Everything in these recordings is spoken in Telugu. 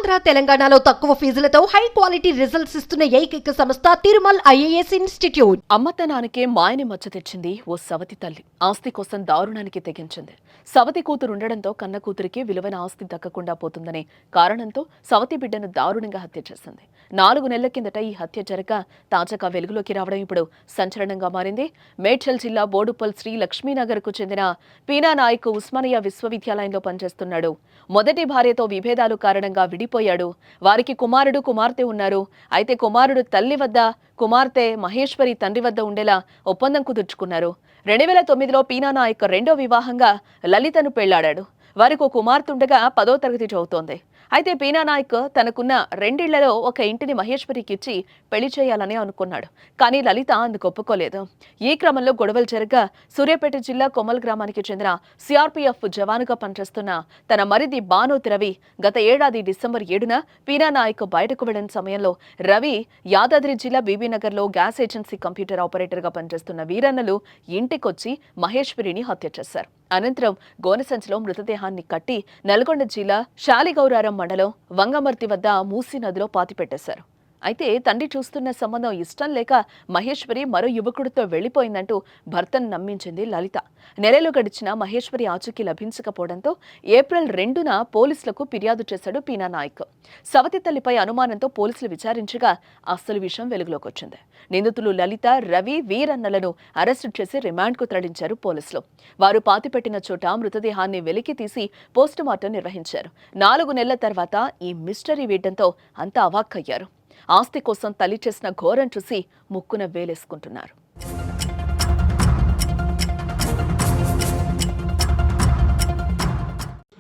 ఆంధ్ర తెలంగాణలో తక్కువ ఫీజులతో హై క్వాలిటీ రిజల్ట్స్ ఇస్తున్న ఏకైక సంస్థ తిరుమల్ ఐఏఎస్ ఇన్స్టిట్యూట్. అమ్మతనానికే మాయని మచ్చ తెచ్చింది ఓ సవతి తల్లి. ఆస్తి కోసం దారుణానికి తెగించింది. సవతి కూతురుండడంతో కన్న కూతురికి విలువైన ఆస్తి దక్కకుండా పోతుందనే కారణంతో సవతి బిడ్డను దారుణంగా హత్య చేసింది. 4 నెలల కిందట ఈ హత్య జరగ తాజాగా వెలుగులోకి రావడం ఇప్పుడు సంచలనంగా మారింది. మేడ్చల్ జిల్లా బోడుపల్ శ్రీ లక్ష్మీనగర్ కు చెందిన పీనా నాయక్ ఉస్మానియా విశ్వవిద్యాలయంలో పనిచేస్తున్నాడు. మొదటి భార్యతో విభేదాలు కారణంగా విడిపోయాడు. వారికి కుమారుడు కుమార్తె ఉన్నారు. అయితే కుమారుడు తల్లి వద్ద, కుమార్తె మహేశ్వరి తండ్రి వద్ద ఉండేలా ఒప్పందం కుదుర్చుకున్నారు. 2009లో పీనా నాయక్ రెండో వివాహంగా లలితను పెళ్లాడాడు. వారికి ఒక కుమార్తె ఉండగా 10వ తరగతి చదువుతోంది. అయితే పీనా నాయక్ తనకున్న 2 ఇళ్లలో ఒక ఇంటిని మహేశ్వరికి ఇచ్చి పెళ్లి చేయాలని అనుకున్నాడు. కానీ లలిత అందుకు ఒప్పుకోలేదు. ఈ క్రమంలో గొడవలు జరగగా సూర్యాపేట జిల్లా కొమల్ గ్రామానికి చెందిన సిఆర్పీఎఫ్ జవానుగా పనిచేస్తున్న తన మరిది బానోత్ రవి గత ఏడాది డిసెంబర్ 7న పీనా నాయక్ బయటకు వెళ్లిన సమయంలో రవి యాదాద్రి జిల్లా బీబీనగర్లో గ్యాస్ ఏజెన్సీ కంప్యూటర్ ఆపరేటర్గా పనిచేస్తున్న వీరన్నలు ఇంటికొచ్చి మహేశ్వరిని హత్య చేశారు. అనంతరం గోనెసంచిలో మృతదేహాన్ని కట్టి నల్గొండ జిల్లా శాలిగౌరారం మండలం వంగమర్తి వద్ద మూసీ నదిలో పాతిపెట్టేశారు. అయితే తండ్రి చూస్తున్న సంబంధం ఇష్టం లేక మహేశ్వరి మరో యువకుడితో వెళ్లిపోయిందంటూ భర్తను నమ్మించింది లలిత. నెలలు గడిచినా మహేశ్వరి ఆచూకీ లభించకపోవడంతో ఏప్రిల్ 2న పోలీసులకు ఫిర్యాదు చేశాడు పీనా నాయక్. సవతి తల్లిపై అనుమానంతో పోలీసులు విచారించగా అసలు విషయం వెలుగులోకి వచ్చింది. నిందితులు లలిత, రవి, వీరన్నలను అరెస్టు చేసి రిమాండ్కు తరలించారు పోలీసులు. వారు పాతిపెట్టిన చోట మృతదేహాన్ని వెలికి తీసి పోస్టుమార్టం నిర్వహించారు. 4 నెలల తర్వాత ఈ మిస్టరీ వీడడంతో అంతా అవాక్కయ్యారు. ఆస్తి కోసం తల్లి చేసిన ఘోరం చూసి ముక్కున వేలేసుకుంటున్నారు.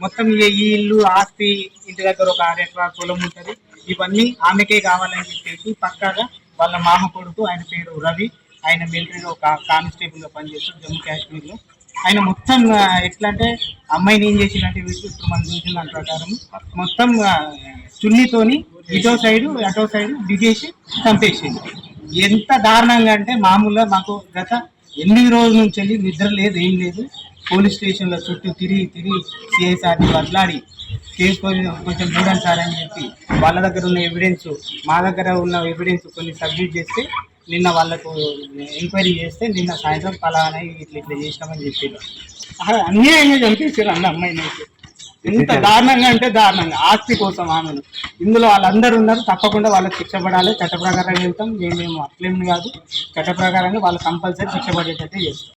మొత్తం ఈ ఇల్లు, ఆస్తి, ఇంటి దగ్గర ఒక 6 ఎకరాల పొలం ఉంటుంది. ఇవన్నీ ఆమెకే కావాలని చెప్పేసి పక్కాగా వాళ్ళ మామ కొడుకు, ఆయన పేరు రవి, ఆయన మిలిటరీలో ఒక కానిస్టేబుల్గా పనిచేస్తాడు జమ్మూ కాశ్మీర్లో. ఆయన మొత్తం ఎట్లా అంటే అమ్మాయిని ఏం చేసిందంటే ఇప్పుడు మనం చూసిన దాని ప్రకారం మొత్తం చున్నీతోని ఇటో సైడు అటో సైడు దిగేసి చంపేసింది. ఎంత దారుణంగా అంటే మామూలుగా మాకు గత 8 రోజుల నుంచి వెళ్ళి నిద్ర లేదు, ఏం లేదు. పోలీస్ స్టేషన్లో చుట్టూ తిరిగి సిఐసార్ని బదలాడి కేసు కొంచెం చూడండి సార్ అని చెప్పి వాళ్ళ దగ్గర ఉన్న ఎవిడెన్స్, మా దగ్గర ఉన్న ఎవిడెన్స్ కొన్ని సబ్మిట్ చేస్తే నిన్న వాళ్ళకు ఎంక్వైరీ చేస్తే నిన్న సాయంత్రం పలానా ఇట్లా చేసినామని చెప్పారు. అన్యాయంగా చంపేసారు అన్న అమ్మాయిని. ఎంత దారుణంగా అంటే దారుణంగా, ఆస్తి కోసం ఆమెను. ఇందులో వాళ్ళందరూ ఉన్నారు, తప్పకుండా వాళ్ళకి శిక్ష పడాలి. చట్ట ప్రకారంగా వెళ్తాం, మేము అట్లేమి కాదు, చట్ట ప్రకారంగా వాళ్ళు కంపల్సరీ శిక్ష పడేటట్టే చేస్తాం.